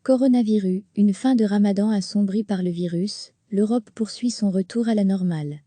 Coronavirus, une fin de Ramadan assombrie par le virus, l'Europe poursuit son retour à la normale.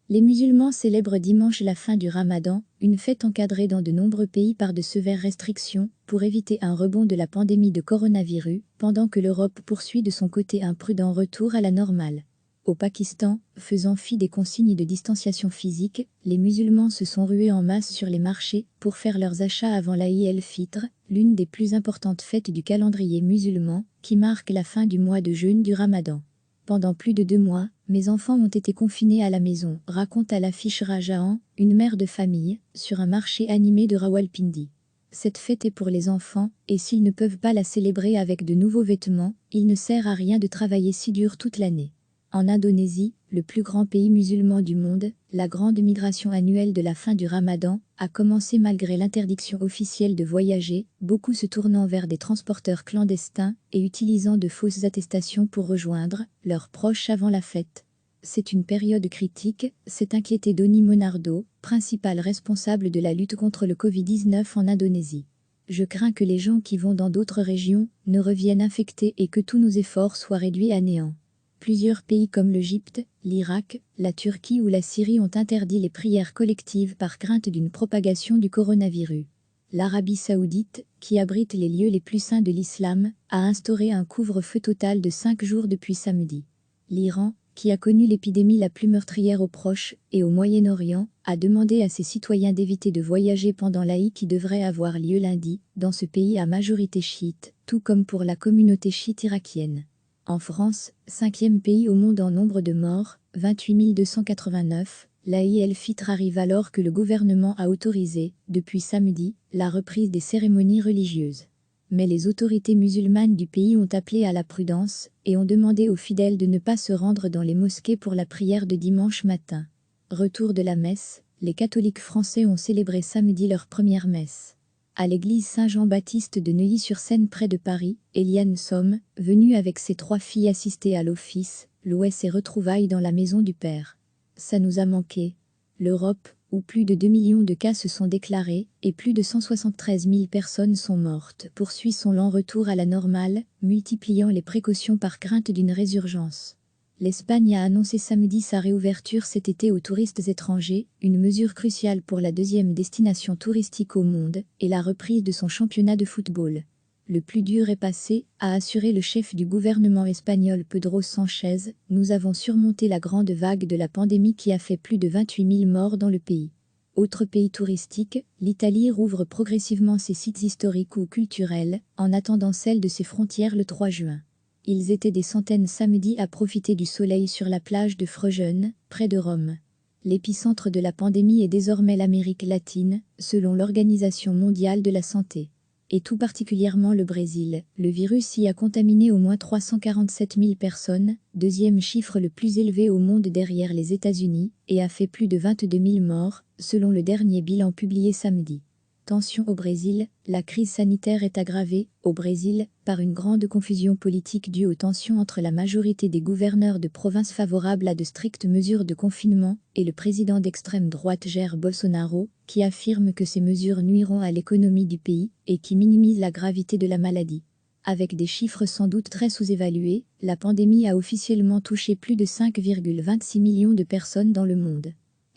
Les musulmans célèbrent dimanche la fin du Ramadan, une fête encadrée dans de nombreux pays par de sévères restrictions, pour éviter un rebond de la pandémie de coronavirus, pendant que l'Europe poursuit de son côté un prudent retour à la normale. Au Pakistan, faisant fi des consignes de distanciation physique, les musulmans se sont rués en masse sur les marchés pour faire leurs achats avant l'Aïd el-Fitr, l'une des plus importantes fêtes du calendrier musulman, qui marque la fin du mois de jeûne du Ramadan. Pendant plus de 2 mois, mes enfants ont été confinés à la maison, raconte à l'affiche Rajahan, une mère de famille, sur un marché animé de Rawalpindi. Cette fête est pour les enfants, et s'ils ne peuvent pas la célébrer avec de nouveaux vêtements, il ne sert à rien de travailler si dur toute l'année. En Indonésie, le plus grand pays musulman du monde, la grande migration annuelle de la fin du Ramadan a commencé malgré l'interdiction officielle de voyager, beaucoup se tournant vers des transporteurs clandestins et utilisant de fausses attestations pour rejoindre leurs proches avant la fête. C'est une période critique, s'est inquiété Doni Monardo, principal responsable de la lutte contre le Covid-19 en Indonésie. Je crains que les gens qui vont dans d'autres régions ne reviennent infectés et que tous nos efforts soient réduits à néant. Plusieurs pays comme l'Égypte, l'Irak, la Turquie ou la Syrie ont interdit les prières collectives par crainte d'une propagation du coronavirus. L'Arabie saoudite, qui abrite les lieux les plus saints de l'islam, a instauré un couvre-feu total de 5 jours depuis samedi. L'Iran, qui a connu l'épidémie la plus meurtrière au Proche et au Moyen-Orient, a demandé à ses citoyens d'éviter de voyager pendant l'Aïd qui devrait avoir lieu lundi, dans ce pays à majorité chiite, tout comme pour la communauté chiite irakienne. En France, 5e pays au monde en nombre de morts, 28 289, l'Aïd el-Fitr arrive alors que le gouvernement a autorisé, depuis samedi, la reprise des cérémonies religieuses. Mais les autorités musulmanes du pays ont appelé à la prudence et ont demandé aux fidèles de ne pas se rendre dans les mosquées pour la prière de dimanche matin. Retour de la messe, les catholiques français ont célébré samedi leur première messe. À l'église Saint-Jean-Baptiste de Neuilly-sur-Seine près de Paris, Eliane Somme, venue avec ses 3 filles assister à l'office, louait ses retrouvailles dans la maison du Père. Ça nous a manqué. L'Europe, où plus de 2 millions de cas se sont déclarés et plus de 173 000 personnes sont mortes, poursuit son lent retour à la normale, multipliant les précautions par crainte d'une résurgence. L'Espagne a annoncé samedi sa réouverture cet été aux touristes étrangers, une mesure cruciale pour la 2e destination touristique au monde, et la reprise de son championnat de football. Le plus dur est passé, a assuré le chef du gouvernement espagnol Pedro Sánchez, nous avons surmonté la grande vague de la pandémie qui a fait plus de 28 000 morts dans le pays. Autre pays touristique, l'Italie rouvre progressivement ses sites historiques ou culturels, en attendant celle de ses frontières le 3 juin. Ils étaient des centaines samedi à profiter du soleil sur la plage de Fröjön, près de Rome. L'épicentre de la pandémie est désormais l'Amérique latine, selon l'Organisation mondiale de la santé. Et tout particulièrement le Brésil. Le virus y a contaminé au moins 347 000 personnes, 2e chiffre le plus élevé au monde derrière les États-Unis, et a fait plus de 22 000 morts, selon le dernier bilan publié samedi. Tension au Brésil, la crise sanitaire est aggravée, au Brésil, par une grande confusion politique due aux tensions entre la majorité des gouverneurs de provinces favorables à de strictes mesures de confinement et le président d'extrême droite Jair Bolsonaro, qui affirme que ces mesures nuiront à l'économie du pays et qui minimise la gravité de la maladie. Avec des chiffres sans doute très sous-évalués, la pandémie a officiellement touché plus de 5,26 millions de personnes dans le monde.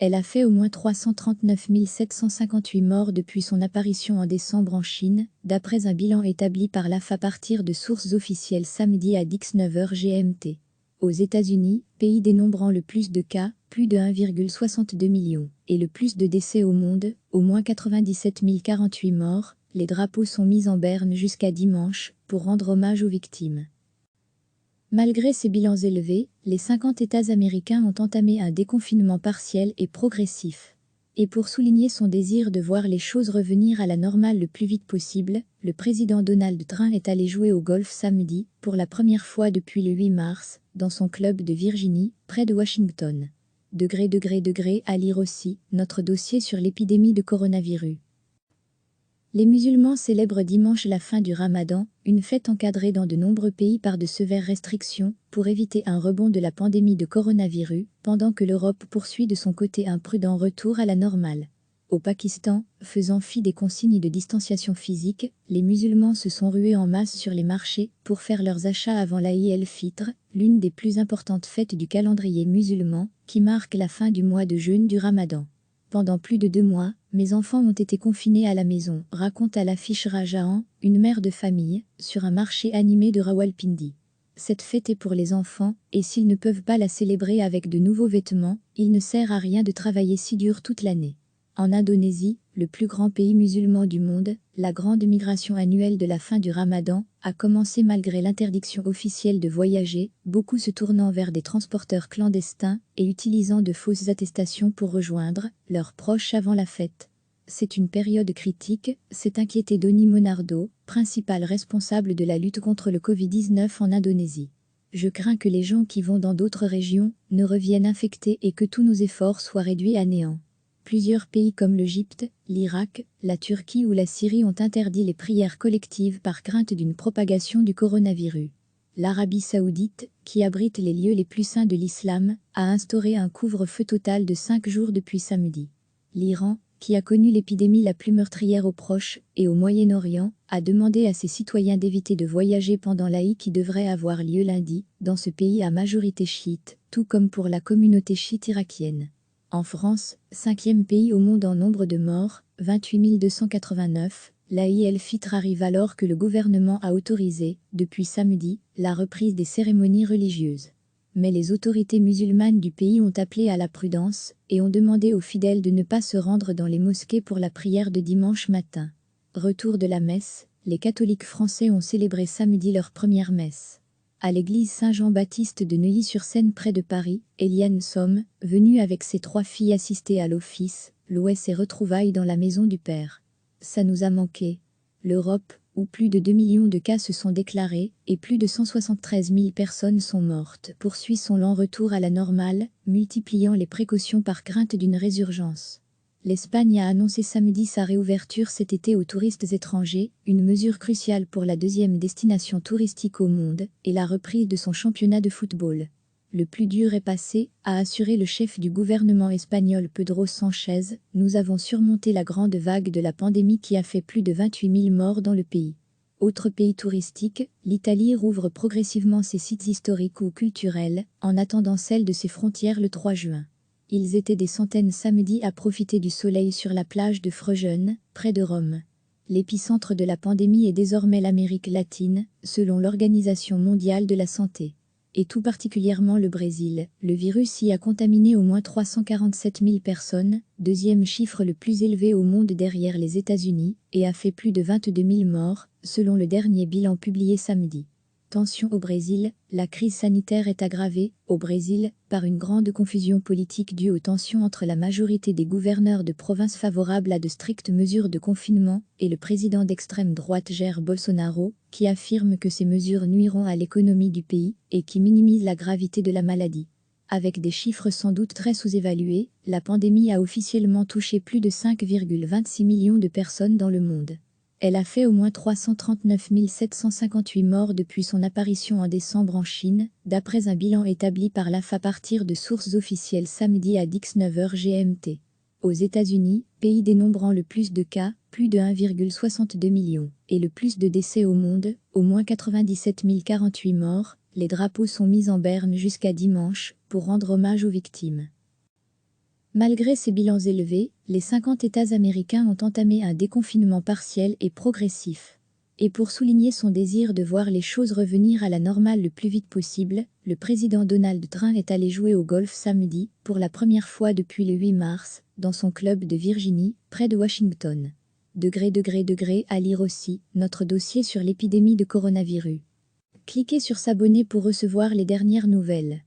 Elle a fait au moins 339 758 morts depuis son apparition en décembre en Chine, d'après un bilan établi par l'AF à partir de sources officielles samedi à 19h GMT. Aux États-Unis, pays dénombrant le plus de cas, plus de 1,62 million, et le plus de décès au monde, au moins 97 048 morts, les drapeaux sont mis en berne jusqu'à dimanche, pour rendre hommage aux victimes. Malgré ces bilans élevés, les 50 États américains ont entamé un déconfinement partiel et progressif. Et pour souligner son désir de voir les choses revenir à la normale le plus vite possible, le président Donald Trump est allé jouer au golf samedi, pour la première fois depuis le 8 mars, dans son club de Virginie, près de Washington. À lire aussi, notre dossier sur l'épidémie de coronavirus. Les musulmans célèbrent dimanche la fin du Ramadan, une fête encadrée dans de nombreux pays par de sévères restrictions, pour éviter un rebond de la pandémie de coronavirus, pendant que l'Europe poursuit de son côté un prudent retour à la normale. Au Pakistan, faisant fi des consignes de distanciation physique, les musulmans se sont rués en masse sur les marchés pour faire leurs achats avant l'Aïd el-Fitr, l'une des plus importantes fêtes du calendrier musulman, qui marque la fin du mois de jeûne du Ramadan. Pendant plus de 2 mois, mes enfants ont été confinés à la maison, raconte à l'affiche Rajahan, une mère de famille, sur un marché animé de Rawalpindi. Cette fête est pour les enfants, et s'ils ne peuvent pas la célébrer avec de nouveaux vêtements, il ne sert à rien de travailler si dur toute l'année. En Indonésie, le plus grand pays musulman du monde, la grande migration annuelle de la fin du Ramadan a commencé malgré l'interdiction officielle de voyager, beaucoup se tournant vers des transporteurs clandestins et utilisant de fausses attestations pour rejoindre leurs proches avant la fête. C'est une période critique, s'est inquiété Doni Monardo, principal responsable de la lutte contre le Covid-19 en Indonésie. Je crains que les gens qui vont dans d'autres régions ne reviennent infectés et que tous nos efforts soient réduits à néant. Plusieurs pays comme l'Égypte, l'Irak, la Turquie ou la Syrie ont interdit les prières collectives par crainte d'une propagation du coronavirus. L'Arabie saoudite, qui abrite les lieux les plus saints de l'islam, a instauré un couvre-feu total de 5 jours depuis samedi. L'Iran, qui a connu l'épidémie la plus meurtrière au Proche et au Moyen-Orient, a demandé à ses citoyens d'éviter de voyager pendant l'Aïd qui devrait avoir lieu lundi, dans ce pays à majorité chiite, tout comme pour la communauté chiite irakienne. En France, 5e pays au monde en nombre de morts, 28 289, l'Aïd el-Fitr arrive alors que le gouvernement a autorisé, depuis samedi, la reprise des cérémonies religieuses. Mais les autorités musulmanes du pays ont appelé à la prudence et ont demandé aux fidèles de ne pas se rendre dans les mosquées pour la prière de dimanche matin. Retour de la messe, les catholiques français ont célébré samedi leur première messe. À l'église Saint-Jean-Baptiste de Neuilly-sur-Seine près de Paris, Eliane Somme, venue avec ses 3 filles assister à l'office, louait ses retrouvailles dans la maison du Père. Ça nous a manqué. L'Europe, où plus de 2 millions de cas se sont déclarés et plus de 173 000 personnes sont mortes, poursuit son lent retour à la normale, multipliant les précautions par crainte d'une résurgence. L'Espagne a annoncé samedi sa réouverture cet été aux touristes étrangers, une mesure cruciale pour la 2e destination touristique au monde, et la reprise de son championnat de football. Le plus dur est passé, a assuré le chef du gouvernement espagnol Pedro Sánchez, nous avons surmonté la grande vague de la pandémie qui a fait plus de 28 000 morts dans le pays. Autre pays touristique, l'Italie rouvre progressivement ses sites historiques ou culturels, en attendant celle de ses frontières le 3 juin. Ils étaient des centaines samedi à profiter du soleil sur la plage de Freugen, près de Rome. L'épicentre de la pandémie est désormais l'Amérique latine, selon l'Organisation mondiale de la santé. Et tout particulièrement le Brésil, le virus y a contaminé au moins 347 000 personnes, 2e chiffre le plus élevé au monde derrière les États-Unis, et a fait plus de 22 000 morts, selon le dernier bilan publié samedi. Tension au Brésil, la crise sanitaire est aggravée, au Brésil, par une grande confusion politique due aux tensions entre la majorité des gouverneurs de provinces favorables à de strictes mesures de confinement et le président d'extrême droite Jair Bolsonaro, qui affirme que ces mesures nuiront à l'économie du pays et qui minimise la gravité de la maladie. Avec des chiffres sans doute très sous-évalués, la pandémie a officiellement touché plus de 5,26 millions de personnes dans le monde. Elle a fait au moins 339 758 morts depuis son apparition en décembre en Chine, d'après un bilan établi par l'AF à partir de sources officielles samedi à 19h GMT. Aux États-Unis, pays dénombrant le plus de cas, plus de 1,62 million, et le plus de décès au monde, au moins 97 048 morts, les drapeaux sont mis en berne jusqu'à dimanche, pour rendre hommage aux victimes. Malgré ces bilans élevés, les 50 États américains ont entamé un déconfinement partiel et progressif. Et pour souligner son désir de voir les choses revenir à la normale le plus vite possible, le président Donald Trump est allé jouer au golf samedi, pour la première fois depuis le 8 mars, dans son club de Virginie, près de Washington. À lire aussi, notre dossier sur l'épidémie de coronavirus. Cliquez sur s'abonner pour recevoir les dernières nouvelles.